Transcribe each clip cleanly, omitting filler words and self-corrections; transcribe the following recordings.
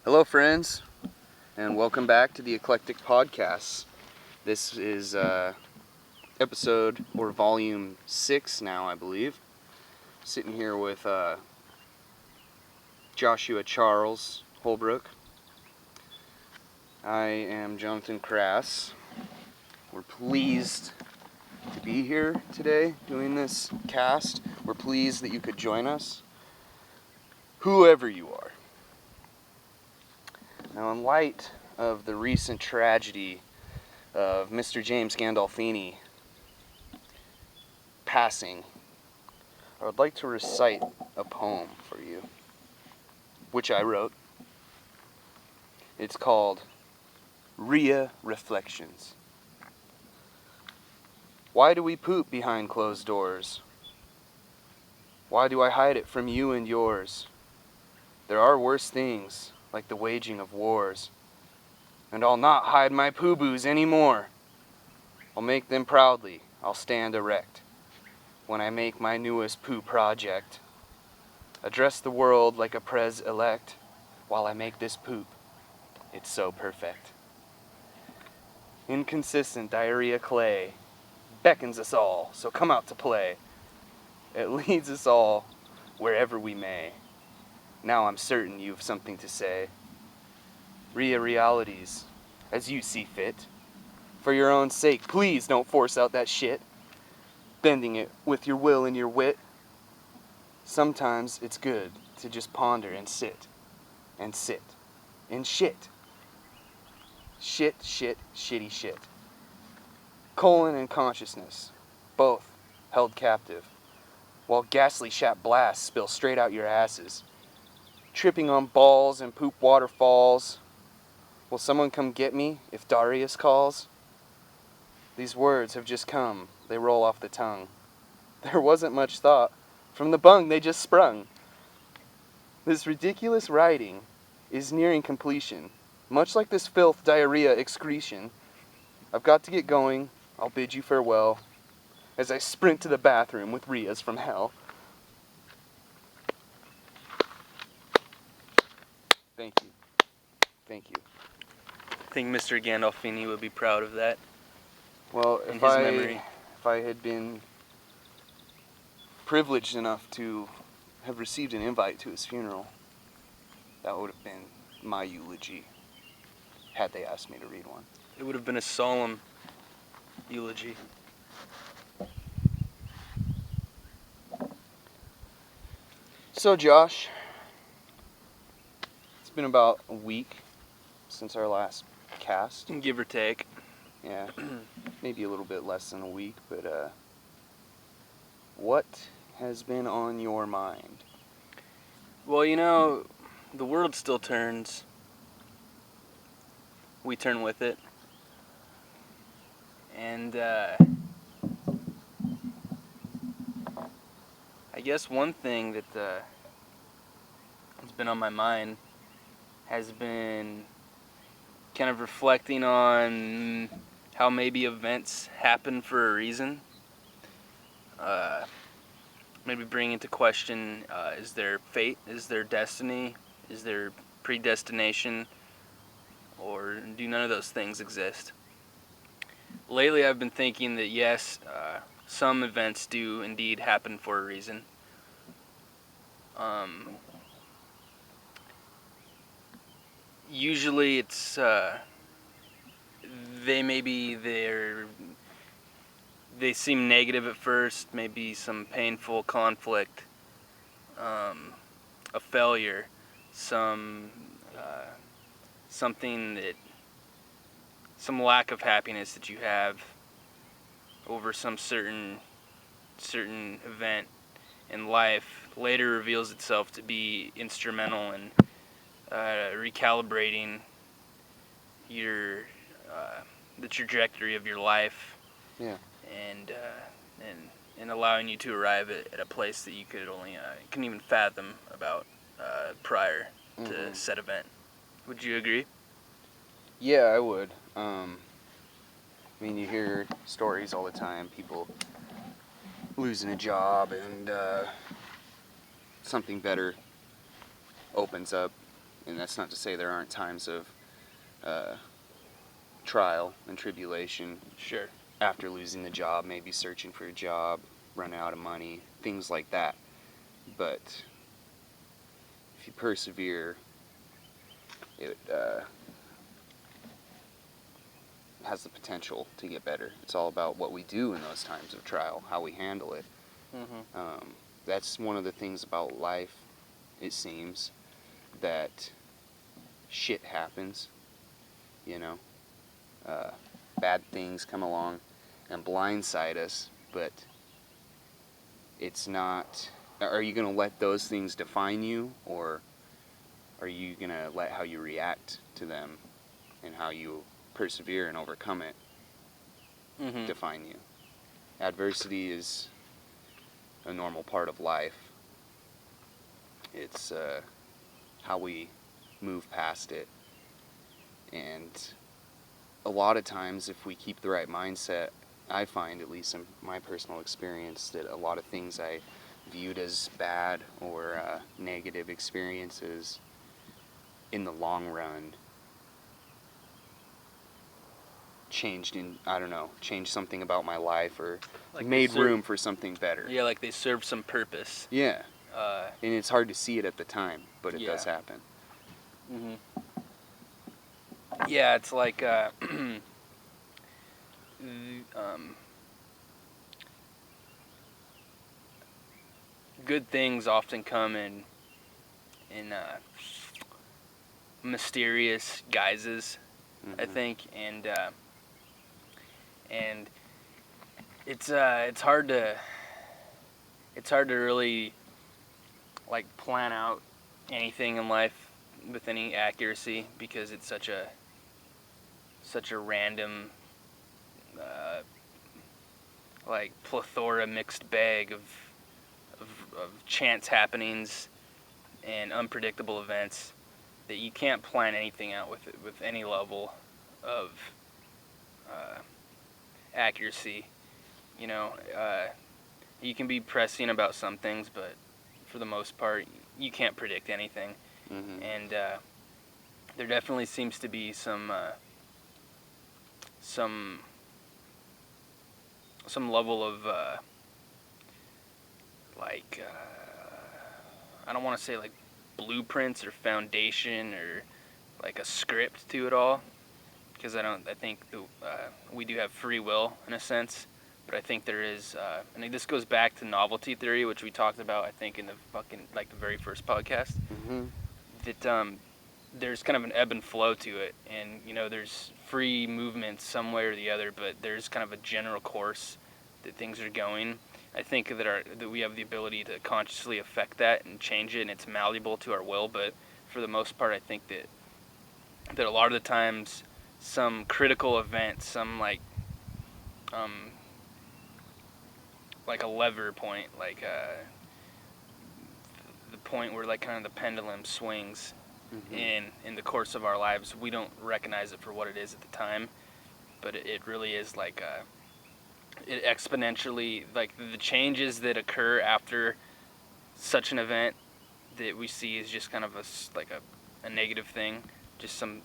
Hello, friends, and welcome back to the Eclectic podcast. This is episode or volume 6 now, I believe. Sitting here with Joshua Charles Holbrook. I am Jonathan Crass. We're pleased to be here today doing this cast. We're pleased that you could join us, whoever you are. Now, in light of the recent tragedy of Mr. James Gandolfini passing, I would like to recite a poem for you, which I wrote. It's called Rhea Reflections. Why do we poop behind closed doors? Why do I hide it from you and yours? There are worse things, like the waging of wars. And I'll not hide my poo-boos anymore. I'll make them proudly, I'll stand erect. When I make my newest poo project, address the world like a pres-elect, while I make this poop, it's so perfect. Inconsistent diarrhea clay beckons us all, so come out to play. It leads us all wherever we may. Now I'm certain you've something to say. Realities, as you see fit. For your own sake, please don't force out that shit. Bending it with your will and your wit. Sometimes it's good to just ponder and sit in shit. Shit, shitty shit. Colon and consciousness, both held captive, while ghastly shat blasts spill straight out your asses. Tripping on balls and poop waterfalls. Will someone come get me if Darius calls? These words have just come, they roll off the tongue. There wasn't much thought. From the bung they just sprung. This ridiculous writing is nearing completion. Much like this filth, diarrhea, excretion. I've got to get going. I'll bid you farewell as I sprint to the bathroom with Rheas from hell. Thank you. Thank you. I think Mr. Gandolfini would be proud of that. Well, in his memory. If I had been privileged enough to have received an invite to his funeral, that would have been my eulogy, had they asked me to read one. It would have been a solemn eulogy. So, Josh, it's been about a week since our last cast. Give or take. Yeah, maybe a little bit less than a week, but what has been on your mind? Well, you know, the world still turns. We turn with it. And I guess one thing that has been on my mind has been kind of reflecting on how maybe events happen for a reason. Maybe bring into question, is there fate? Is there destiny? Is there predestination? Or do none of those things exist? Lately I've been thinking that yes, some events do indeed happen for a reason. Usually it's they seem negative at first, maybe some painful conflict, a failure, some lack of happiness that you have over some certain event in life later reveals itself to be instrumental in recalibrating the trajectory of your life. Yeah. And allowing you to arrive at a place that you could only couldn't even fathom about prior to said event. Would you agree? Yeah, I would. I mean, you hear stories all the time, people losing a job and something better opens up And that's not to say there aren't times of trial and tribulation. Sure. After losing the job, maybe searching for a job, running out of money, things like that. But if you persevere, it has the potential to get better. It's all about what we do in those times of trial, how we handle it. That's one of the things about life, it seems, that shit happens, you know. Bad things come along and blindside us, but it's not... Are you going to let those things define you, or are you going to let how you react to them and how you persevere and overcome it define you? Adversity is a normal part of life. It's how we move past it. And a lot of times, if we keep the right mindset, I find, at least in my personal experience, that a lot of things I viewed as bad or negative experiences, in the long run, changed something about my life, or Like made room for something better. Yeah, like they serve some purpose. Yeah. And it's hard to see it at the time, but it does happen. Yeah, it's like good things often come in mysterious guises, I think, and it's hard to really like plan out anything in life with any accuracy, because it's such a random like plethora, mixed bag of chance happenings and unpredictable events, that you can't plan anything out with any level of accuracy. You know, you can be prescient about some things, but for the most part, you can't predict anything. And there definitely seems to be some level of I don't want to say like blueprints or foundation or like a script to it all, because I think we do have free will in a sense, but I think there is, and this goes back to novelty theory, which we talked about, I think, in the the very first podcast, that there's kind of an ebb and flow to it, and there's free movement some way or the other, but there's kind of a general course that things are going. I think that we have the ability to consciously affect that and change it, and it's malleable to our will. But for the most part, I think that a lot of the times, some critical event, some like a lever point, like the point where like kind of the pendulum swings in the course of our lives, we don't recognize it for what it is at the time, but it really is like it exponentially, like the changes that occur after such an event that we see is just kind of a negative thing, just some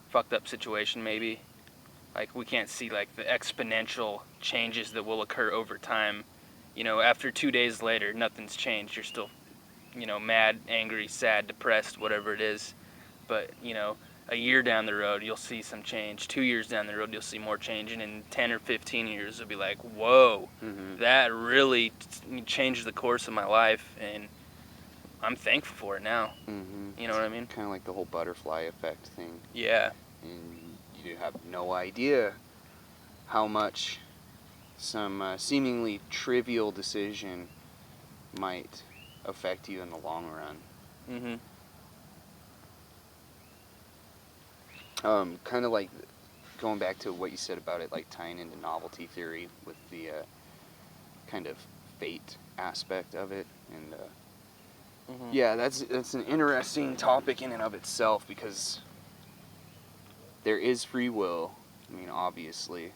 fucked up situation maybe. Like we can't see like the exponential changes that will occur over time. After 2 days later, nothing's changed. You're still, mad, angry, sad, depressed, whatever it is. But, a year down the road, you'll see some change. 2 years down the road, you'll see more change. And in 10 or 15 years, it'll be like, whoa, that really changed the course of my life. And I'm thankful for it now. You know what I mean? Kind of like the whole butterfly effect thing. Yeah. And you have no idea how much some seemingly trivial decision might affect you in the long run. Kind of like going back to what you said about it, like tying into novelty theory with the kind of fate aspect of it, and yeah, that's an interesting topic in and of itself, because there is free will. I mean, obviously,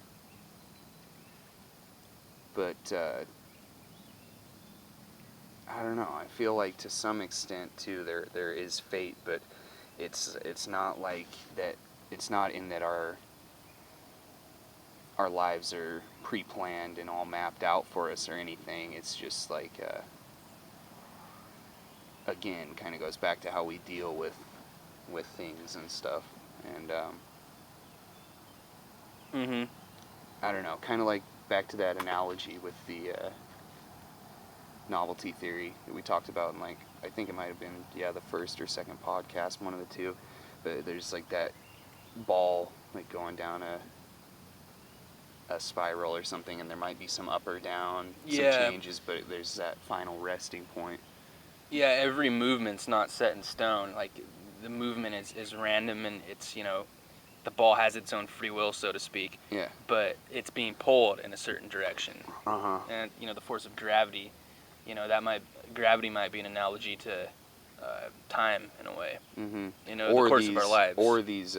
but I don't know. I feel like to some extent too, there is fate, but it's not like that. It's not in that our lives are pre-planned and all mapped out for us or anything. It's just like again, kind of goes back to how we deal with things and stuff. And Mhm. I don't know, kind of like back to that analogy with the novelty theory that we talked about in, like, I think it might have been, the first or second podcast, one of the two. But there's like that ball like going down a spiral or something, and there might be some up or down, some Yeah. changes, but there's that final resting point. Yeah, every movement's not set in stone. Like, the movement is random, and it's, the ball has its own free will, so to speak. Yeah. But it's being pulled in a certain direction. Uh-huh. And, the force of gravity, gravity might be an analogy to time in a way. Mm-hmm. The course of our lives. Or these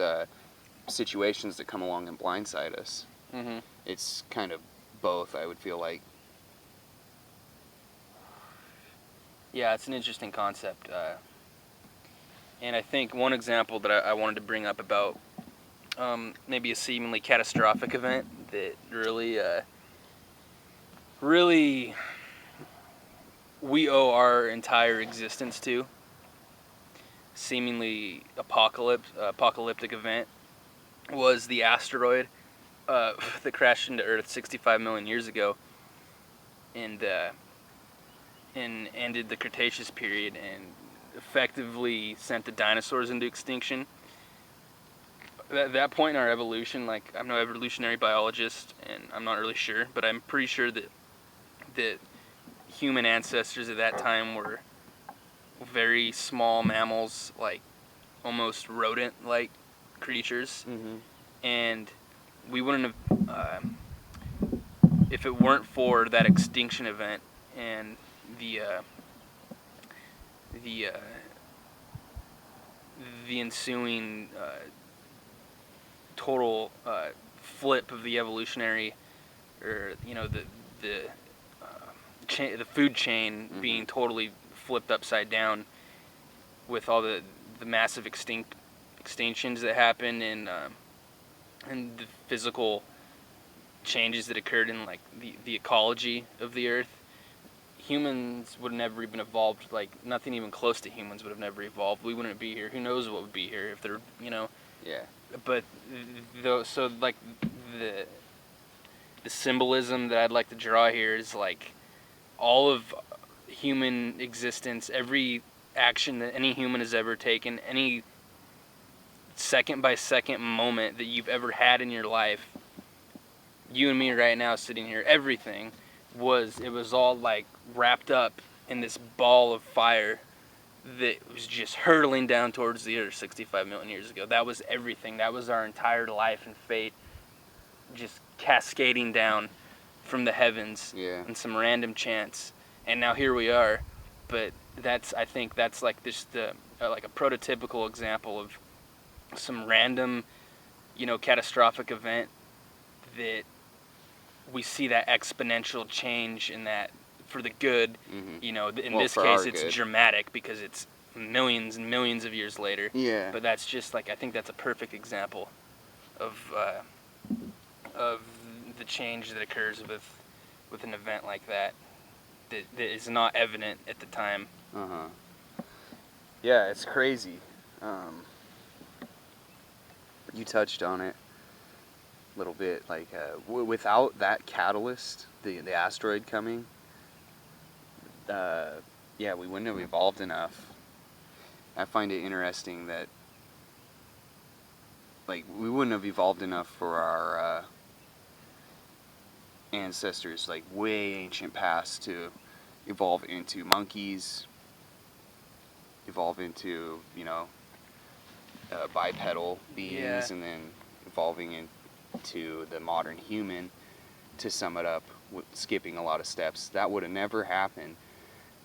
situations that come along and blindside us. Mm-hmm. It's kind of both, I would feel like. Yeah, it's an interesting concept. And I think one example that I wanted to bring up about maybe a seemingly catastrophic event that really we owe our entire existence to, seemingly apocalyptic event, was the asteroid that crashed into Earth 65 million years ago and ended the Cretaceous period and effectively sent the dinosaurs into extinction. At that point in our evolution, like, I'm no evolutionary biologist, and I'm not really sure, but I'm pretty sure that human ancestors at that time were very small mammals, like almost rodent-like creatures. Mm-hmm. And we wouldn't have, if it weren't for that extinction event and the ensuing total flip of the evolutionary, or the food chain Mm-hmm. being totally flipped upside down, with all the massive extinctions that happened, and the physical changes that occurred in, like, the ecology of the earth. Humans would have never even evolved. Like, nothing even close to humans would have never evolved. We wouldn't be here. Who knows what would be here if there, Yeah. But so, like, the symbolism that I'd like to draw here is, like, all of human existence, every action that any human has ever taken, any second by second moment that you've ever had in your life, you and me right now sitting here, everything was all, like, wrapped up in this ball of fire that was just hurtling down towards the earth 65 million years ago. That was everything. That was our entire life and fate, just cascading down from the heavens. Yeah. And some random chance. And now here we are. But I think that's like just like a prototypical example of some random, catastrophic event that we see that exponential change in that for the good. Mm-hmm. In Well, this for case, our it's good. dramatic because it's millions and millions of years later. Yeah. But that's just, like, I think that's a perfect example of the change that occurs with an event like that is not evident at the time. Uh-huh. Yeah, it's crazy. You touched on it a little bit. Like, without that catalyst, the asteroid coming, we wouldn't have evolved enough. I find it interesting that, like, we wouldn't have evolved enough for our ancestors, like, way ancient past, to evolve into monkeys, evolve into, bipedal beings, Yeah. and then evolving into the modern human. To sum it up, skipping a lot of steps, that would have never happened.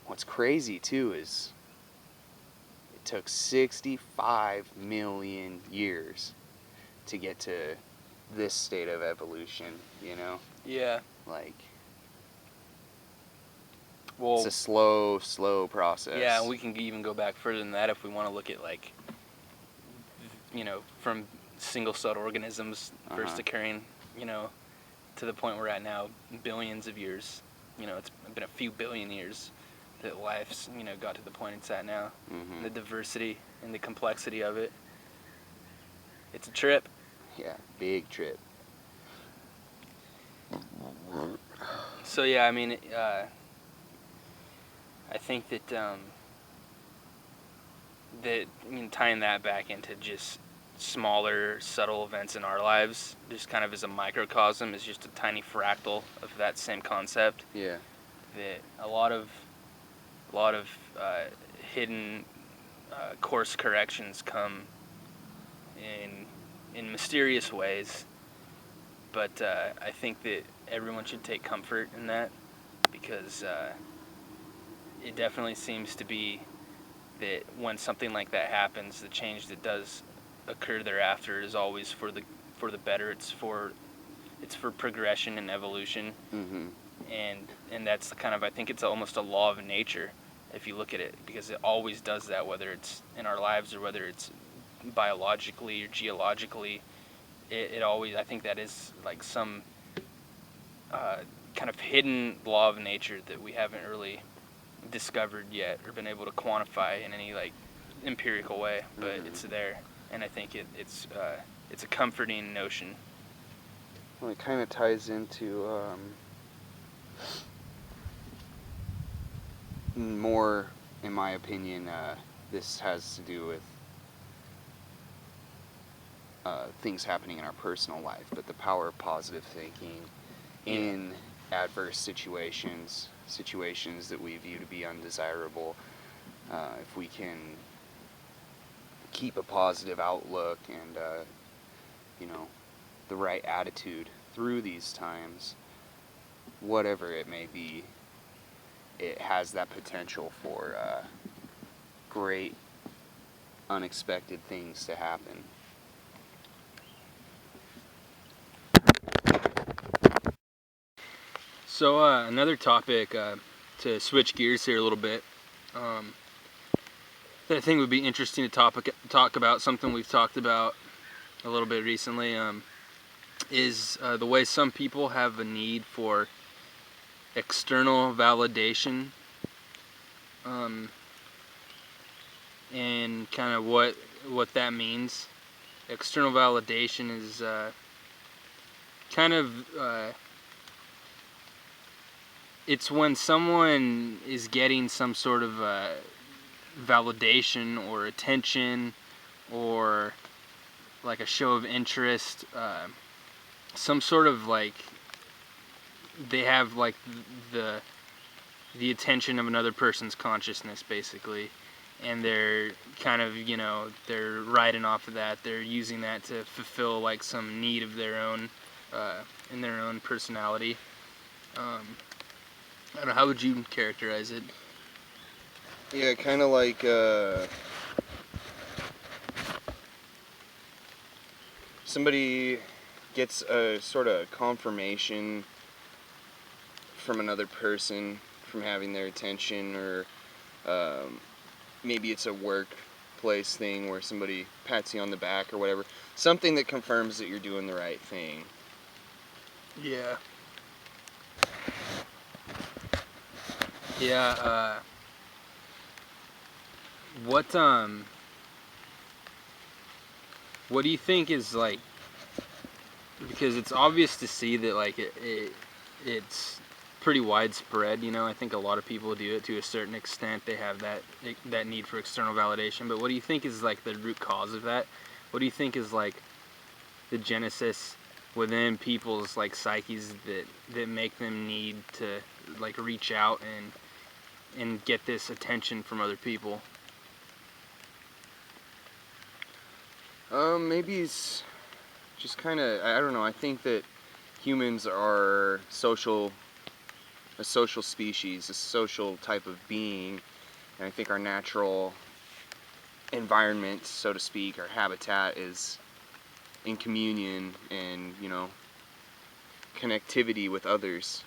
What's crazy too is it took 65 million years to get to this state of evolution, Yeah. like, Well, it's a slow process. yeah, we can even go back further than that if we want to look at, like, from single celled organisms first Uh-huh. occurring, to the point we're at now, billions of years. It's been a few billion years that life's, got to the point it's at now. Mm-hmm. The diversity and the complexity of it. It's a trip. Yeah, big trip. So yeah, I mean, I think that tying that back into just smaller, subtle events in our lives, just kind of as a microcosm, is just a tiny fractal of that same concept. Yeah. That a lot of hidden course corrections come in mysterious ways, but I think that everyone should take comfort in that, because it definitely seems to be that when something like that happens, the change that does occur thereafter is always for the better. It's for progression and evolution, Mm-hmm. and that's kind of, I think it's almost a law of nature if you look at it, because it always does that, whether it's in our lives or whether it's biologically or geologically. It always, I think that is like some kind of hidden law of nature that we haven't really discovered yet or been able to quantify in any like empirical way, but Mm-hmm. it's there, and I think it's a comforting notion. Well, it kind of ties into more, in my opinion, this has to do with things happening in our personal life, but the power of positive thinking in adverse situations that we view to be undesirable. If we can keep a positive outlook and, the right attitude through these times, whatever it may be, it has that potential for great, unexpected things to happen. So another topic, to switch gears here a little bit, that I think would be interesting to talk about, something we've talked about a little bit recently, is the way some people have a need for external validation, and kind of what that means. External validation is kind of it's when someone is getting some sort of validation or attention, or like a show of interest, some sort of like they have like the attention of another person's consciousness, basically, and they're kind of, they're riding off of that. They're using that to fulfill like some need of their own, in their own personality. I don't know, how would you characterize it? Yeah, kind of like somebody gets a sort of confirmation from another person from having their attention, or maybe it's a workplace thing where somebody pats you on the back or whatever. Something that confirms that you're doing the right thing. Yeah. Yeah, what do you think is like, because it's obvious to see that like it's pretty widespread, I think a lot of people do it to a certain extent. They have that need for external validation, but what do you think is like the root cause of that? What do you think is like the genesis within people's like psyches that make them need to like reach out and get this attention from other people? Maybe it's just kind of, I don't know, I think that humans are a social species, a social type of being, and I think our natural environment, so to speak, our habitat is in communion and, connectivity with others.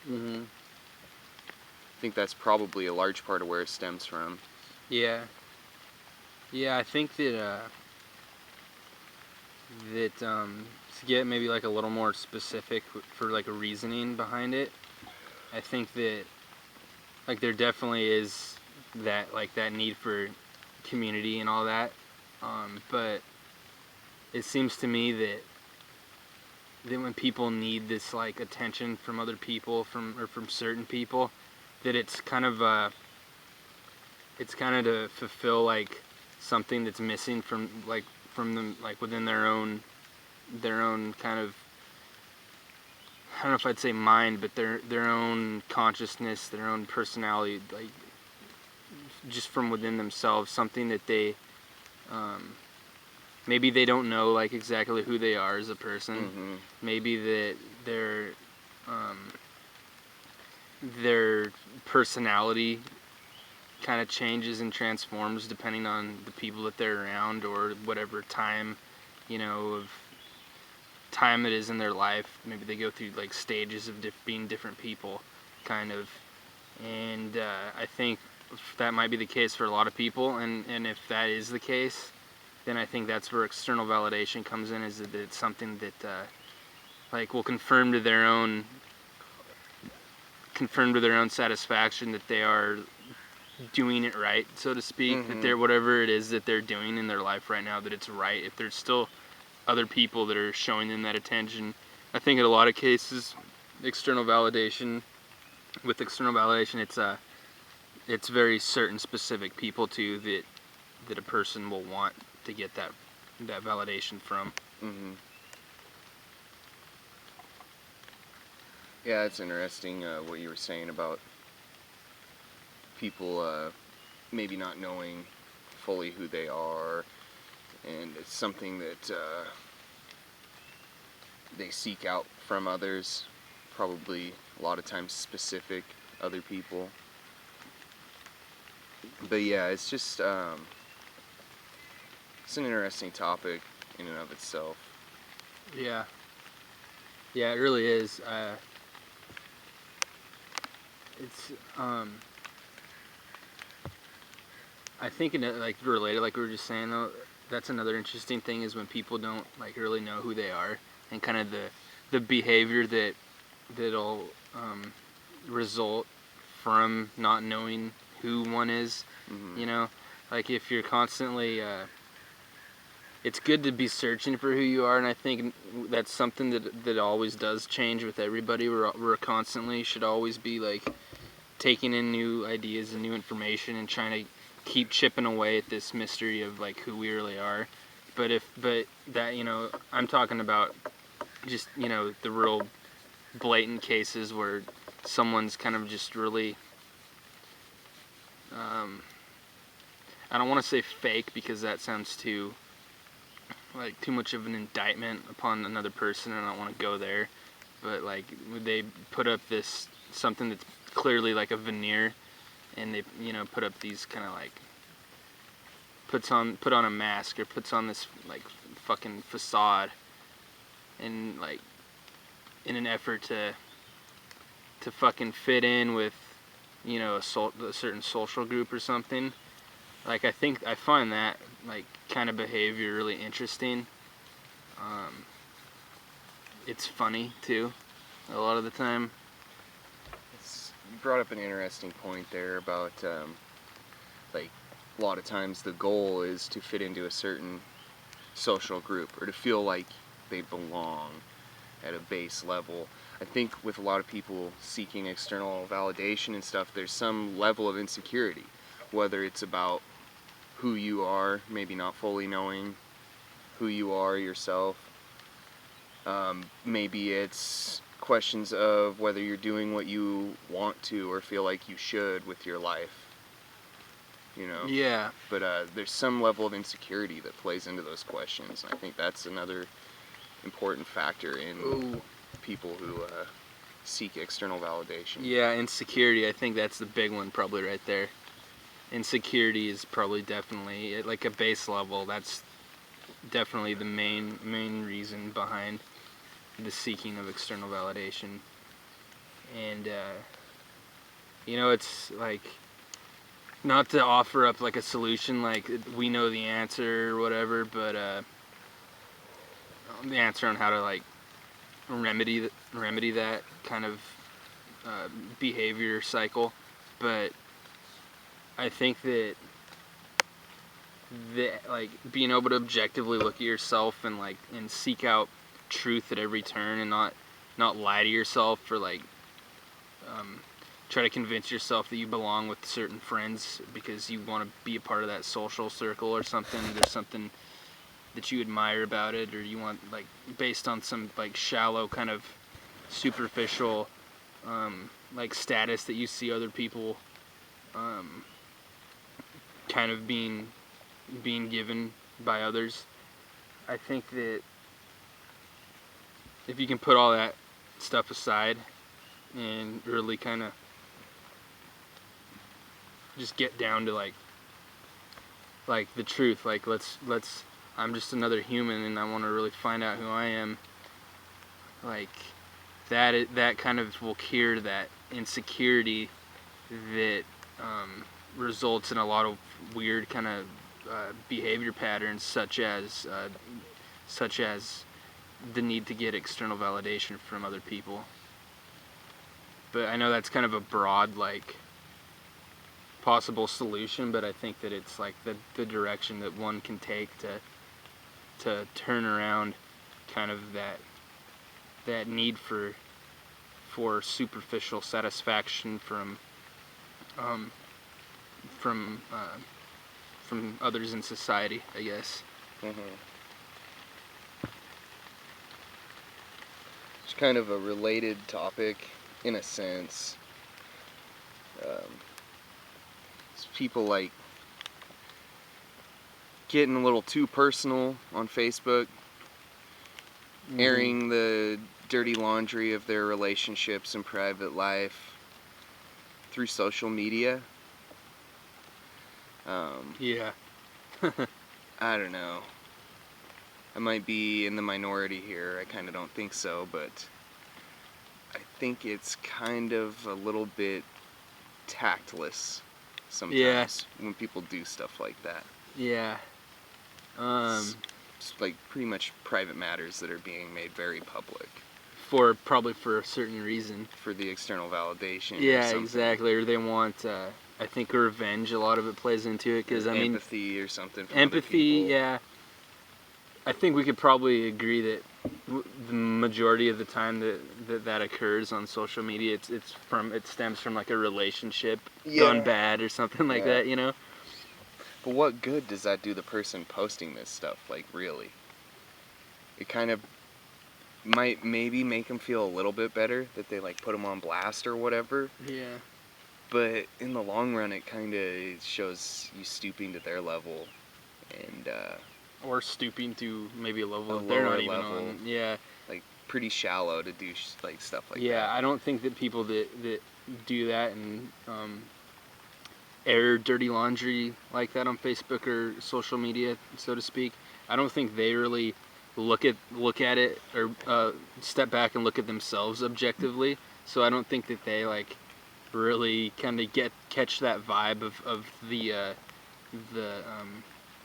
Mm-hmm. I think that's probably a large part of where it stems from. Yeah. Yeah, I think that that to get maybe like a little more specific for like a reasoning behind it, I think that like there definitely is that like that need for community and all that, but it seems to me that when people need this like attention from other people from certain people, that it's kind of to fulfill like something that's missing from them, like within their own kind of, I don't know if I'd say mind, but their own consciousness, their own personality, like just from within themselves, something that they maybe they don't know like exactly who they are as a person. Mm-hmm. Maybe that their personality kind of changes and transforms depending on the people that they're around, or whatever time, of time it is in their life. Maybe they go through like stages of being different people, kind of. And I think that might be the case for a lot of people, and if that is the case, then I think that's where external validation comes in, is that it's something that like will confirm to their own satisfaction that they are doing it right, so to speak. Mm-hmm. That they're, whatever it is that they're doing in their life right now, that it's right. If there's still other people that are showing them that attention, I think in a lot of cases, external validation, it's very certain specific people too that a person will want to get that validation from. Mm-hmm. Yeah, it's interesting what you were saying about people maybe not knowing fully who they are, and it's something that they seek out from others, probably a lot of times specific other people. But yeah, it's just it's an interesting topic in and of itself. Yeah, it really is. It's I think like related, like we were just saying though, that's another interesting thing, is when people don't like really know who they are, and kind of the behavior that'll result from not knowing who one is. Mm-hmm. Like if you're constantly it's good to be searching for who you are, and I think that's something that always does change with everybody. We're constantly should always be like taking in new ideas and new information and trying to keep chipping away at this mystery of like who we really are. But that, I'm talking about just, the real blatant cases where someone's kind of just really I don't want to say fake, because that sounds too much of an indictment upon another person, and I don't want to go there. But like they put up this something that's clearly like a veneer, and they put up these kind of like put on a mask, or puts on this like fucking facade, and like in an effort to fucking fit in with a certain social group or something. Like I find that like kind of behavior really interesting. It's funny too, a lot of the time. You brought up an interesting point there about like a lot of times the goal is to fit into a certain social group, or to feel like they belong at a base level. I think with a lot of people seeking external validation and stuff, there's some level of insecurity, whether it's about who you are, maybe not fully knowing who you are yourself. Maybe it's questions of whether you're doing what you want to or feel like you should with your life. Yeah. But there's some level of insecurity that plays into those questions. And I think that's another important factor in people who seek external validation. Yeah, insecurity. I think that's the big one, probably right there. Insecurity is probably definitely at like a base level. That's definitely the main reason behind the seeking of external validation. And it's like, not to offer up like a solution like we know the answer or whatever, but the answer on how to like remedy that kind of behavior cycle, but I think that like being able to objectively look at yourself and like and seek out truth at every turn and not lie to yourself or like try to convince yourself that you belong with certain friends because you want to be a part of that social circle or something. There's something that you admire about it, or you want like based on some like shallow kind of superficial like status that you see other people kind of being given by others. I think that if you can put all that stuff aside and really kind of just get down to like the truth, like let's I'm just another human and I want to really find out who I am, like that kind of will cure that insecurity that results in a lot of weird kind of behavior patterns, such as the need to get external validation from other people. But I know that's kind of a broad like possible solution, but I think that it's like the direction that one can take to turn around kind of that need for superficial satisfaction from others in society, I guess. Mm-hmm. It's kind of a related topic in a sense. It's people like getting a little too personal on Facebook, airing the dirty laundry of their relationships and private life through social media. Yeah. I don't know. I might be in the minority here. I kind of don't think so, but I think it's kind of a little bit tactless sometimes when people do stuff like that. Yeah. It's like pretty much private matters that are being made very public. Probably for a certain reason. For the external validation. Yeah, exactly. Or they want, I think, revenge. A lot of it plays into it because empathy or something. From Empathy, other people. yeah. I think we could probably agree that the majority of the time that occurs on social media, it stems from like a relationship gone bad or something like that, you know. But what good does that do the person posting this stuff? Like, really? It kind of might maybe make them feel a little bit better that they like put them on blast or whatever. Yeah. But in the long run, it kind of shows you stooping to their level, and or stooping to maybe a level that they're not even on. Yeah. Like pretty shallow to do like stuff like that. Yeah, I don't think that people that do that and air dirty laundry like that on Facebook or social media, so to speak, I don't think they really look at it or step back and look at themselves objectively. So I don't think that they like really kind of catch that vibe of the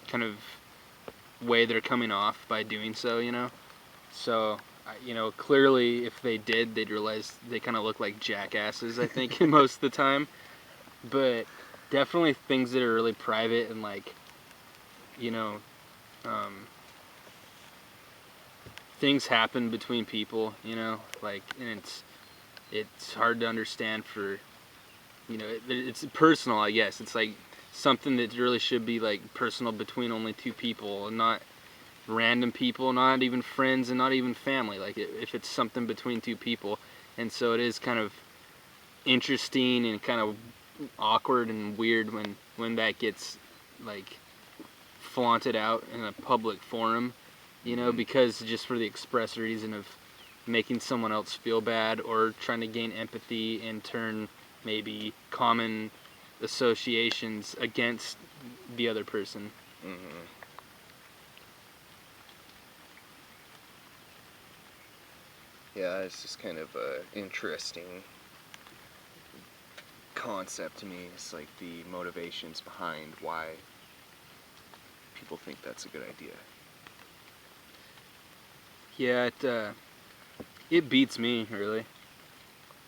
kind of way they're coming off by doing so, you know. So clearly if they did, they'd realize they kind of look like jackasses, I think, most of the time. But definitely things that are really private and like, things happen between people, like, and it's hard to understand for, it's personal, I guess. It's like something that really should be like personal between only two people and not random people, not even friends and not even family. Like if it's something between two people, and so it is kind of interesting and kind of awkward and weird when that gets like flaunted out in a public forum, because just for the express reason of making someone else feel bad or trying to gain empathy and turn maybe common associations against the other person. Mm-hmm. Yeah, it's just kind of a interesting concept to me. It's like the motivations behind why people think that's a good idea. Yeah, it beats me, really.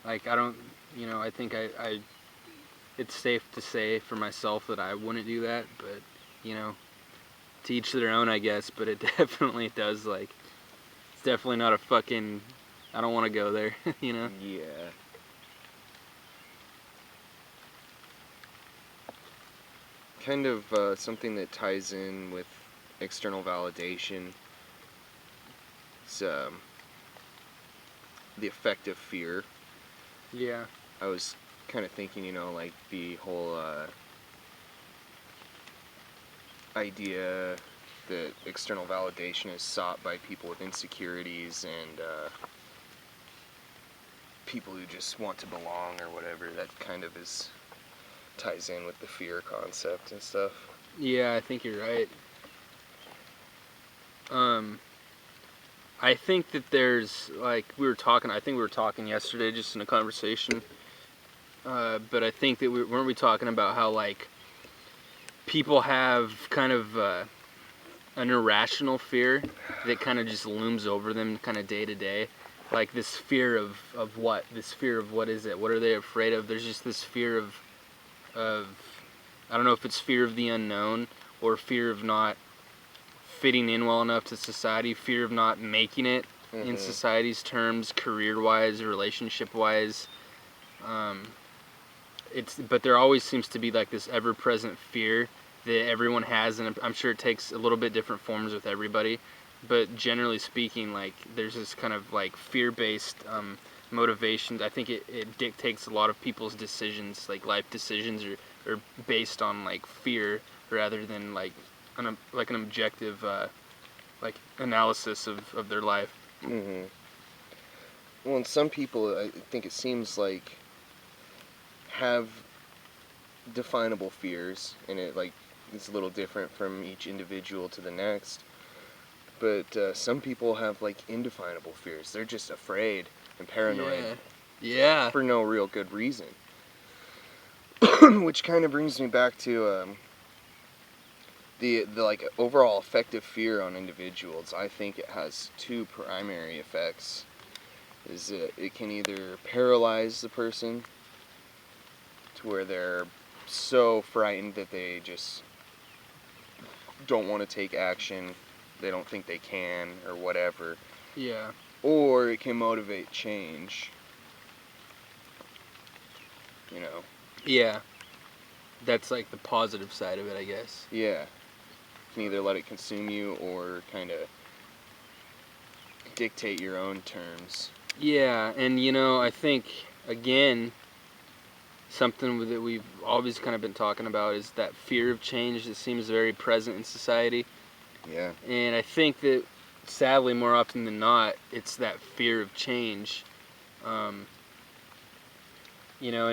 Like, I don't, I think it's safe to say for myself that I wouldn't do that, but, to each their own, I guess, but it definitely does, like, it's definitely not a fucking, I don't want to go there, Yeah. Kind of something that ties in with external validation. It's the effect of fear. Yeah. I was kind of thinking, like the whole idea that external validation is sought by people with insecurities and people who just want to belong or whatever. That kind of ties in with the fear concept and stuff. Yeah, I think you're right. I think that there's, like, I think we were talking yesterday just in a conversation, but I think that weren't we talking about how, like, people have kind of an irrational fear that kind of just looms over them kind of day to day. Like this fear of what? This fear of what is it? What are they afraid of? There's just this fear of I don't know if it's fear of the unknown or fear of not fitting in well enough to society, fear of not making it in society's terms, career-wise, relationship-wise. But there always seems to be like this ever-present fear that everyone has, and I'm sure it takes a little bit different forms with everybody. But generally speaking, like there's this kind of like fear-based motivation. I think it dictates a lot of people's decisions, like life decisions, are based on like fear rather than like an objective like analysis of their life. Mm-hmm. Well, and some people, I think it seems like, have definable fears, and it's a little different from each individual to the next. But some people have like indefinable fears. They're just afraid and paranoid. Yeah. For no real good reason. Which kind of brings me back to the like overall effect of fear on individuals. I think it has two primary effects. Is it can either paralyze the person to where they're so frightened that they just don't want to take action, they don't think they can, or whatever. Yeah. Or it can motivate change. Yeah. That's like the positive side of it, I guess. Yeah. You can either let it consume you or kind of dictate your own terms. Yeah, and I think, again, something that we've always kind of been talking about is that fear of change that seems very present in society. Yeah. And I think that, sadly, more often than not, it's that fear of change. And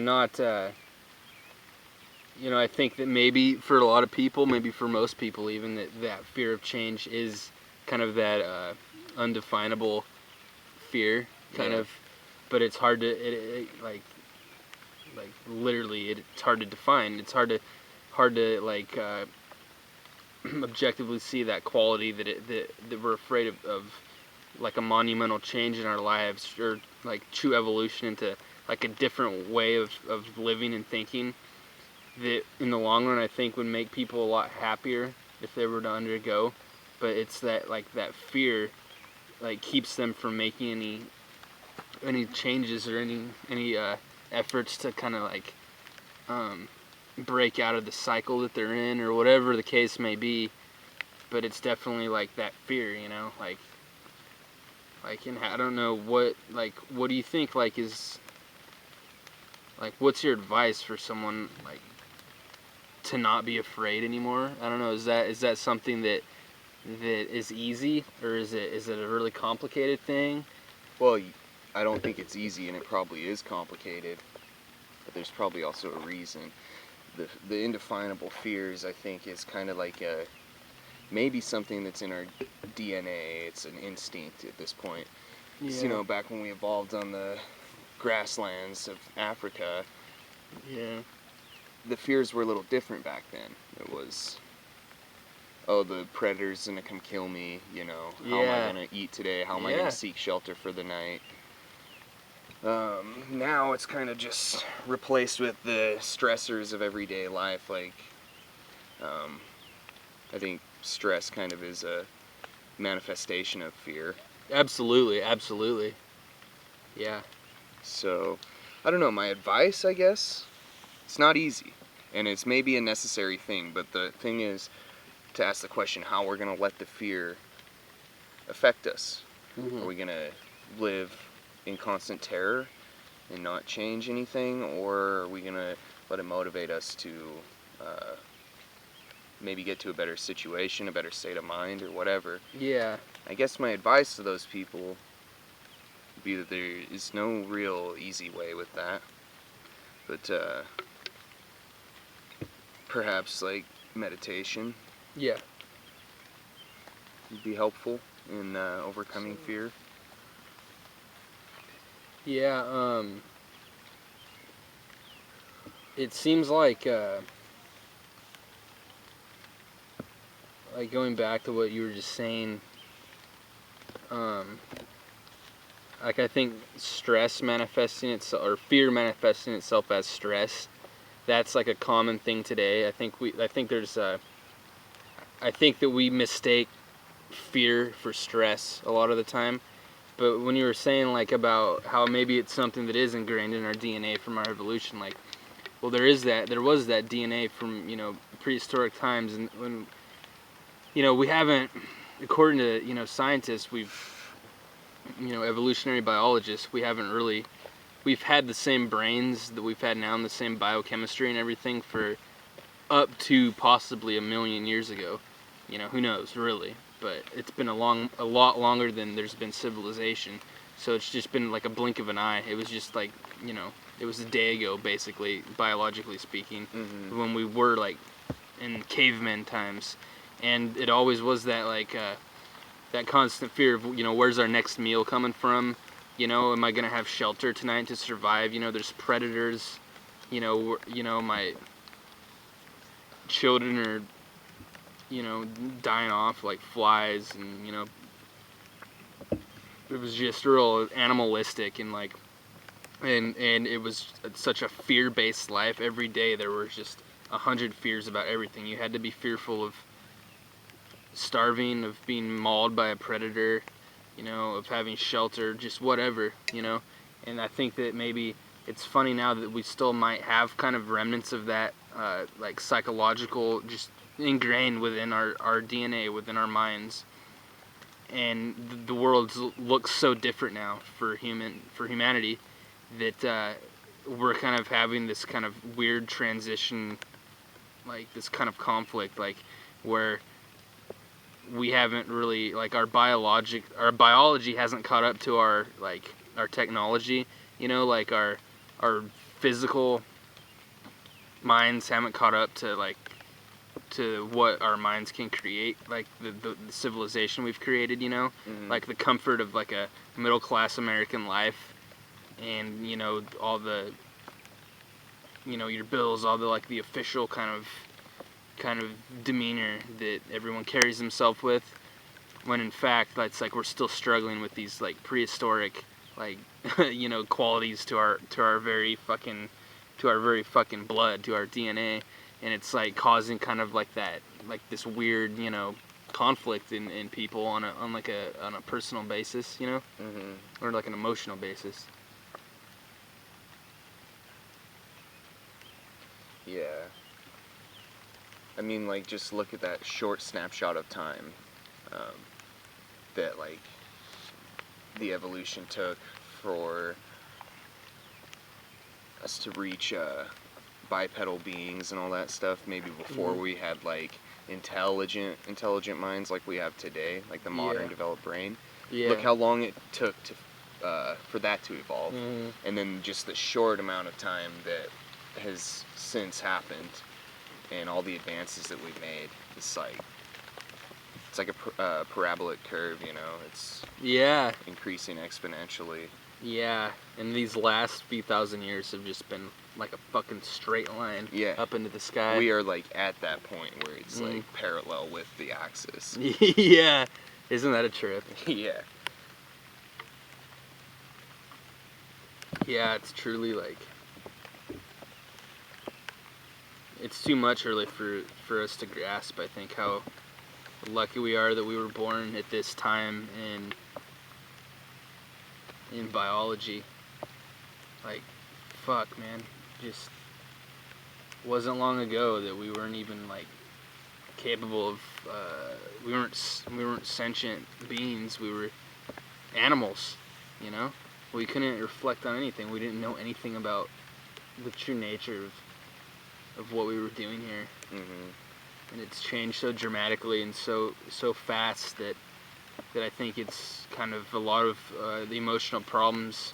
not, I think that maybe for a lot of people, maybe for most people even, that fear of change is kind of that undefinable fear, kind of, but it's hard to, like literally, it's hard to define. It's hard to like, objectively see that quality that we're afraid of, like a monumental change in our lives, or like true evolution into like a different way of living and thinking that in the long run I think would make people a lot happier if they were to undergo. But it's that, like, that fear like keeps them from making any changes or any efforts to kind of like break out of the cycle that they're in, or whatever the case may be. But it's definitely like that fear, and I don't know what do you think, like, is like, what's your advice for someone like to not be afraid anymore? I don't know, is that something that is easy, or is it a really complicated thing? Well, I don't think it's easy, and it probably is complicated, but there's probably also a reason. The indefinable fears, I think, is kind of like maybe something that's in our DNA. It's an instinct at this point. Yeah. Back when we evolved on the grasslands of Africa, Yeah. the fears were a little different back then. It was oh, the predator's gonna come kill me, you know, how am I gonna eat today, how am I gonna seek shelter for the night. Now it's kind of just replaced with the stressors of everyday life, like, I think stress kind of is a manifestation of fear. Absolutely. Yeah. So, I don't know, my advice, I guess, it's not easy, and it's maybe a necessary thing, but the thing is to ask the question how we're going to let the fear affect us. Mm-hmm. Are we going to live in constant terror and not change anything, or are we going to let it motivate us to maybe get to a better situation, a better state of mind, or whatever? Yeah. I guess my advice to those people would be that there is no real easy way with that, but perhaps like meditation Yeah. would be helpful in overcoming fear. Yeah. It seems like going back to what you were just saying, like I think stress manifesting itself, or fear manifesting itself as stress, that's like a common thing today. I think that we mistake fear for stress a lot of the time. But when you were saying like about how maybe it's something that is ingrained in our DNA from our evolution, like, well, there was that DNA from, prehistoric times, and when, we haven't, according to, scientists, evolutionary biologists, we've had the same brains that we've had now and the same biochemistry and everything for up to possibly 1,000,000 years ago. Who knows, really? But it's been a lot longer than there's been civilization. So it's just been like a blink of an eye. It was just like, it was a day ago, basically, biologically speaking, when we were like in caveman times. And it always was that like that constant fear of, where's our next meal coming from? Am I gonna have shelter tonight to survive? There's predators. My children are, dying off like flies, and it was just real animalistic, and like, and it was such a fear-based life. Every day there was just 100 fears about everything. You had to be fearful of starving, of being mauled by a predator, of having shelter, just whatever, And I think that maybe it's funny now that we still might have kind of remnants of that, like psychological, just ingrained within our DNA, within our minds. And the world looks so different now for humanity, that we're kind of having this kind of weird transition, like this kind of conflict, like where we haven't really, like, our biology hasn't caught up to our technology, like our physical minds haven't caught up to what our minds can create, like the civilization we've created, like the comfort of like a middle class American life, and all the your bills, all the like the official kind of demeanor that everyone carries themselves with, when in fact it's like we're still struggling with these like prehistoric like qualities to our very fucking blood, to our DNA, and it's like causing kind of like that, like this weird conflict in people on a personal basis, or like an emotional basis. Yeah. I mean, like, just look at that short snapshot of time that, like, the evolution took for us to reach bipedal beings and all that stuff, maybe before we had, like, intelligent minds like we have today, like the modern developed brain. Yeah. Look how long it took to for that to evolve. And then just the short amount of time that has since happened, and all the advances that we've made. It's like a parabolic curve, it's increasing exponentially. Yeah, and these last few thousand years have just been like a fucking straight line Yeah. up into the sky. We are like at that point where it's Mm. like parallel with the axis. Yeah, isn't that a trip? Yeah. Yeah, it's truly like, it's too much really for us to grasp. I think how lucky we are that we were born at this time in biology. Like, fuck, man, just wasn't long ago that we weren't even like capable of. We weren't sentient beings. We were animals, you know. We couldn't reflect on anything. We didn't know anything about the true nature of what we were doing here. Mm-hmm. And it's changed so dramatically and so fast that I think it's kind of a lot of the emotional problems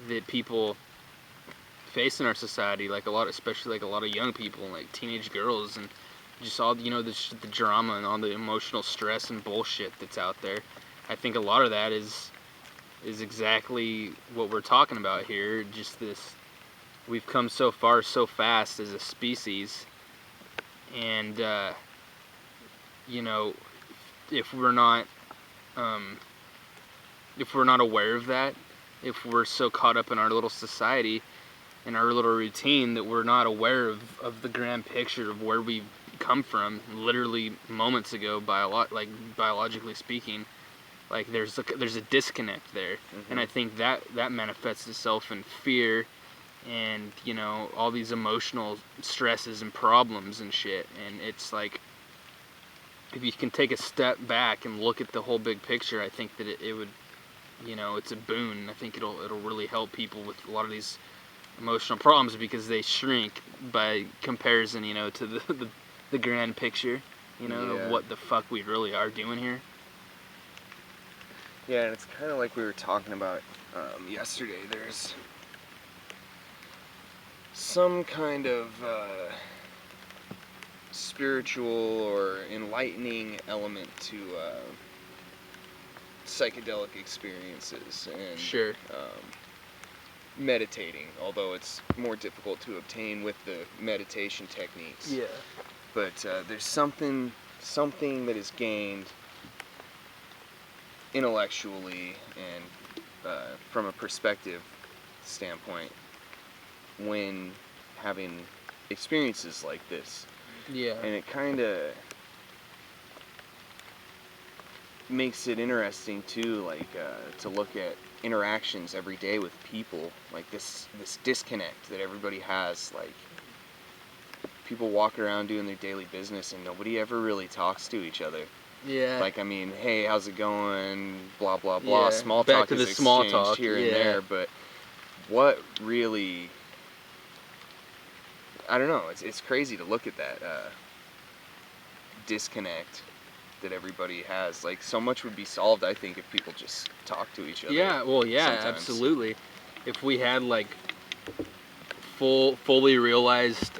that people face in our society, like especially like a lot of young people, like teenage girls, and just all, you know, the drama and all the emotional stress and bullshit that's out there. I think a lot of that is exactly what we're talking about here. Just this, we've come so far so fast as a species, and you know, if we're not aware of that, if we're so caught up in our little society, in our little routine, that we're not aware of the grand picture of where we've come from, literally moments ago, biologically speaking, like there's a disconnect there. Mm-hmm. And I think that manifests itself in fear, and, you know, all these emotional stresses and problems and shit. And it's like, if you can take a step back and look at the whole big picture, I think that it would, you know, it's a boon. I think it'll really help people with a lot of these emotional problems, because they shrink by comparison, you know, to the grand picture, you know, Yeah. of what the fuck we really are doing here. Yeah, and it's kind of like we were talking about yesterday. There's some kind of spiritual or enlightening element to psychedelic experiences and Sure. meditating, although it's more difficult to obtain with the meditation techniques. Yeah. But there's something that is gained intellectually and from a perspective standpoint when having experiences like this. Yeah. And it kind of makes it interesting too, like to look at interactions every day with people, like this disconnect that everybody has. Like, people walk around doing their daily business and nobody ever really talks to each other. Yeah. Like, I mean, hey, how's it going? Blah blah blah. Yeah. Small Back talk to is the small exchanged talk, here and yeah. there, but what really, I don't know. It's crazy to look at that disconnect that everybody has. Like, so much would be solved, I think, if people just talk to each other. Yeah, well, yeah, sometimes. absolutely. If we had like fully realized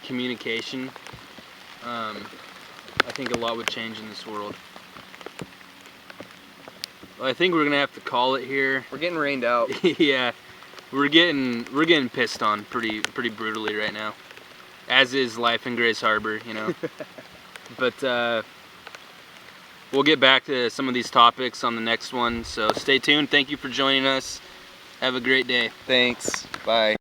communication, I think a lot would change in this world. Well, I think we're gonna have to call it here. We're getting rained out. Yeah, we're getting pissed on pretty brutally right now, as is life in Grace Harbor, you know. But we'll get back to some of these topics on the next one, so stay tuned. Thank you for joining us. Have a great day. Thanks. Bye.